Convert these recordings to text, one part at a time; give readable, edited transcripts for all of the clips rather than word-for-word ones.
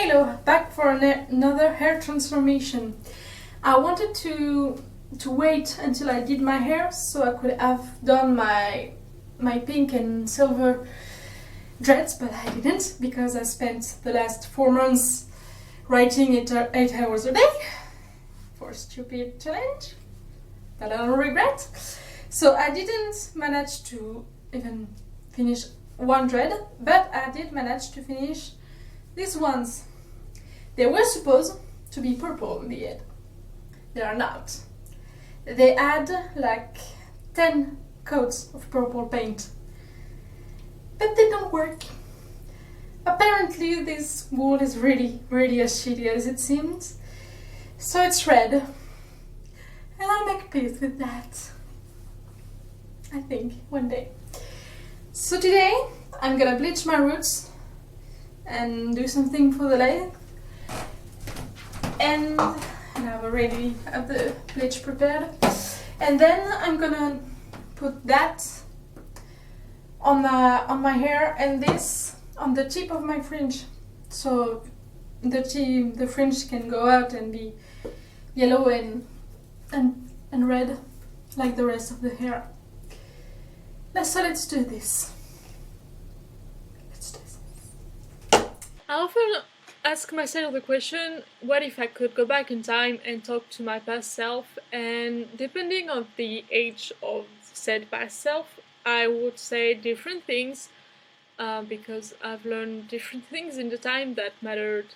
Hello, back for another hair transformation. I wanted to wait until I did my hair so I could have done my pink and silver dreads, but I didn't because I spent the last 4 months writing 8 hours a day for a stupid challenge that I don't regret. So I didn't manage to even finish one dread, but I did manage to finish these ones. They were supposed to be purple in the end. They are not. They add like 10 coats of purple paint. But they don't work. Apparently this wool is really as shitty as it seems. So it's red. And I'll make peace with that. I think, one day. So today I'm gonna bleach my roots and do something for the leg. And I've already have the bleach prepared. And then I'm gonna put that on my hair and this on the tip of my fringe. So the fringe can go out and be yellow and red like the rest of the hair. So let's do this. I often ask myself the question, what if I could go back in time and talk to my past self? And depending on the age of said past self, I would say different things because I've learned different things in the time that mattered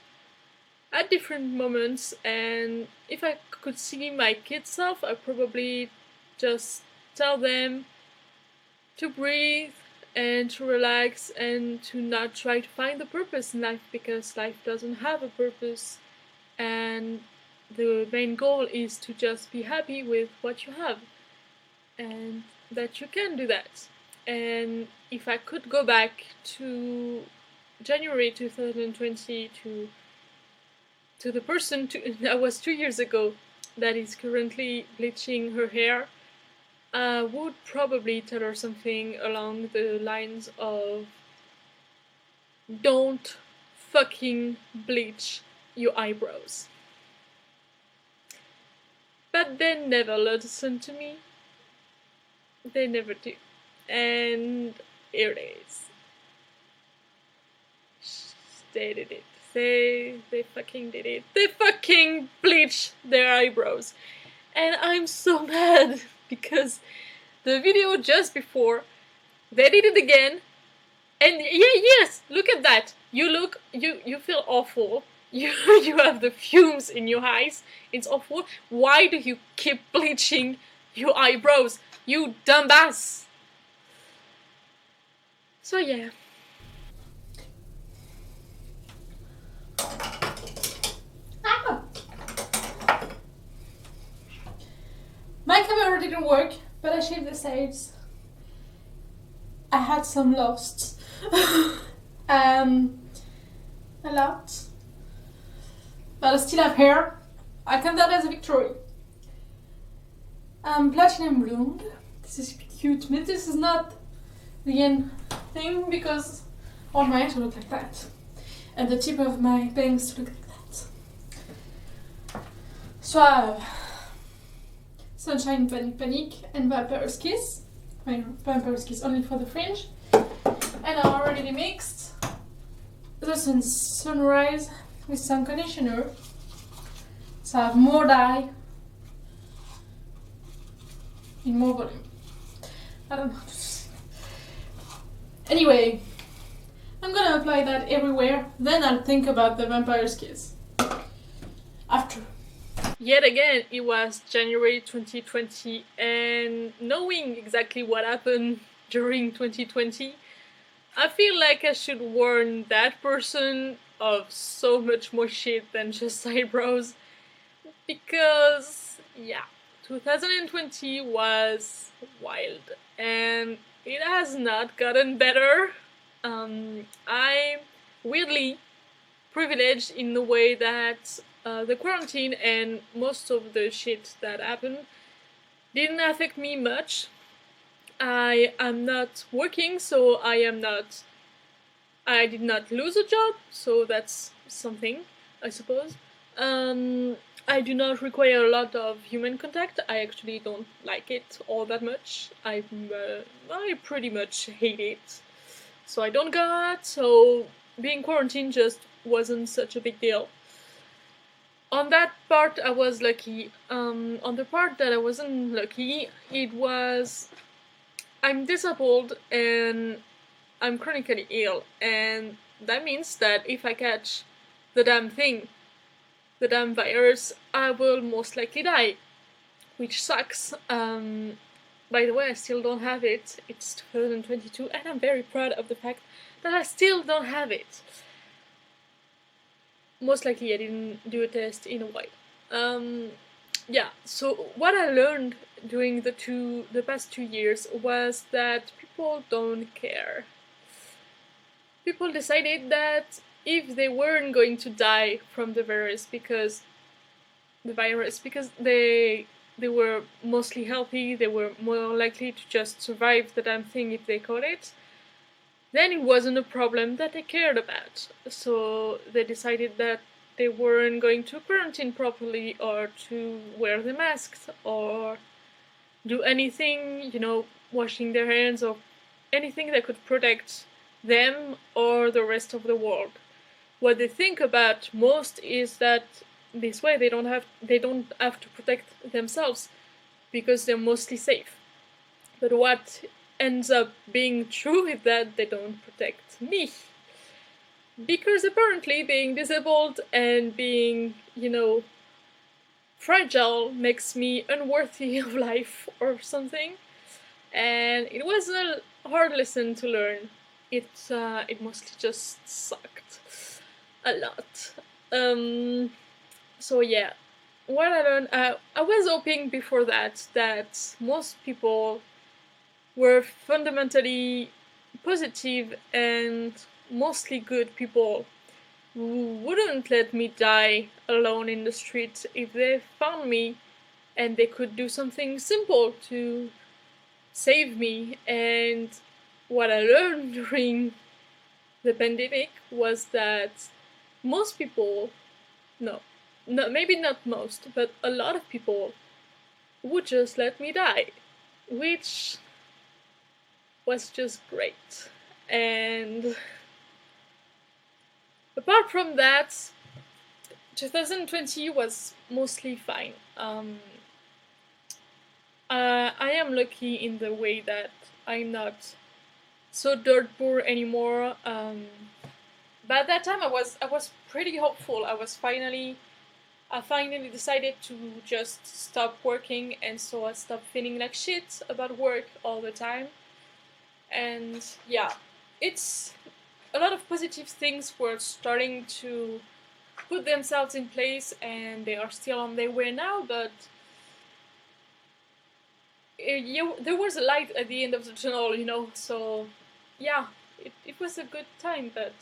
at different moments. And if I could see my kid self, I'd probably just tell them to breathe and to relax and to not try to find a purpose in life, because life doesn't have a purpose, and the main goal is to just be happy with what you have and that you can do that. And if I could go back to January 2020 to the person that was 2 years ago that is currently bleaching her hair, I would probably tell her something along the lines of, don't fucking bleach your eyebrows. But they never listen to me. They never do. And here it is. They did it. They fucking did it. They fucking bleached their eyebrows. And I'm so mad because the video just before, they did it again. And yes, look at that. You feel awful. You have the fumes in your eyes. It's awful. Why do you keep bleaching your eyebrows? You dumbass. So yeah. My camera didn't work, but I shaved the sides. I had some lost. A lot. But I still have hair. I count that as a victory. I'm platinum blonde. This is cute, but this is not the end thing because all my hair to look like that. And the tip of my bangs to look like that. So I have Sunshine Panic and Vampire's Kiss. I mean, Vampire's Kiss only for the fringe. And I already mixed the Sunrise with some conditioner. So I have more dye in more volume. I don't know how to say. Anyway, I'm gonna apply that everywhere. Then I'll think about the Vampire's Kiss after. Yet again, it was January 2020, and knowing exactly what happened during 2020, I feel like I should warn that person of so much more shit than just eyebrows. Because, yeah, 2020 was wild, and it has not gotten better. I'm weirdly privileged in the way that the quarantine and most of the shit that happened didn't affect me much. I am not working, so I I did not lose a job, so that's something, I suppose. Um, I do not require a lot of human contact. I actually don't like it all that much. I pretty much hate it. So I don't go out, so being quarantined just wasn't such a big deal. On that part, I was lucky. On the part that I wasn't lucky, it was I'm disabled and I'm chronically ill, and that means that if I catch the damn thing, the damn virus, I will most likely die, which sucks. By the way, I still don't have it. It's 2022, and I'm very proud of the fact that I still don't have it. Most likely, I didn't do a test in a while. Yeah. So what I learned during the past 2 years was that people don't care. People decided that if they weren't going to die from the virus because they were mostly healthy, they were more likely to just survive the damn thing if they caught it, then it wasn't a problem that they cared about. So they decided that they weren't going to quarantine properly or to wear the masks or do anything, washing their hands or anything that could protect them or the rest of the world. What they think about most is that this way they don't have to protect themselves because they're mostly safe. But what ends up being true is that they don't protect me. Because apparently being disabled and being, fragile makes me unworthy of life or something. And it was a hard lesson to learn. It mostly just sucked a lot. So yeah, what I learned, I was hoping before that most people were fundamentally positive and mostly good people who wouldn't let me die alone in the street if they found me and they could do something simple to save me. And what I learned during the pandemic was that most people, no, maybe not most, but a lot of people would just let me die, which was just great. And apart from that, 2020 was mostly fine. I am lucky in the way that I'm not so dirt poor anymore. But at that time, I was pretty hopeful. I finally decided to just stop working, and so I stopped feeling like shit about work all the time. And yeah, it's a lot of positive things were starting to put themselves in place, and they are still on their way now. But there was a light at the end of the tunnel, So yeah, it was a good time, but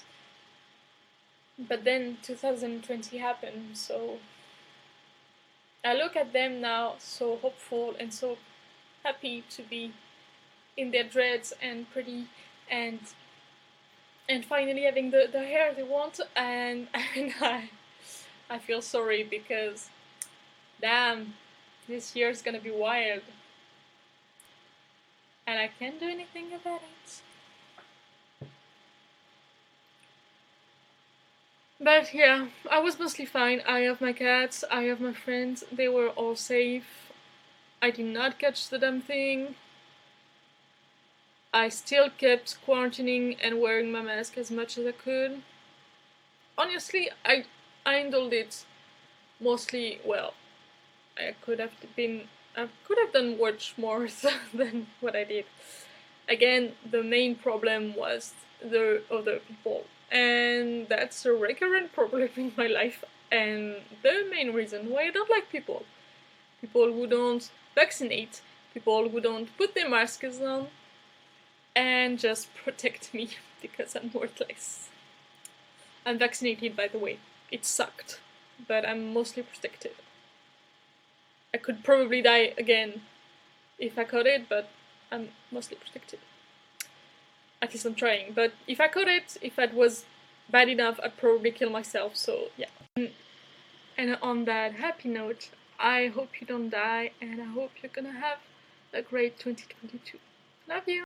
then 2020 happened. So I look at them now, so hopeful and so happy to be in their dreads and pretty and finally having the hair they want, and I feel sorry because damn, this year's gonna be wild and I can't do anything about it. But yeah, I was mostly fine. I have my cats, I have my friends, they were all safe. I did not catch the damn thing. I still kept quarantining and wearing my mask as much as I could. Honestly, I handled it mostly well. I could have done much more than what I did. Again, the main problem was the other people, and that's a recurrent problem in my life. And the main reason why I don't like people who don't vaccinate, people who don't put their masks on, and just protect me because I'm worthless. I'm vaccinated, by the way. It sucked, but I'm mostly protected. I could probably die again if I caught it, but I'm mostly protected. at least I'm trying. But if I couldn't, if that was bad enough, I'd probably kill myself. So yeah. And on that happy note, I hope you don't die, and I hope you're gonna have a great 2022. Love you!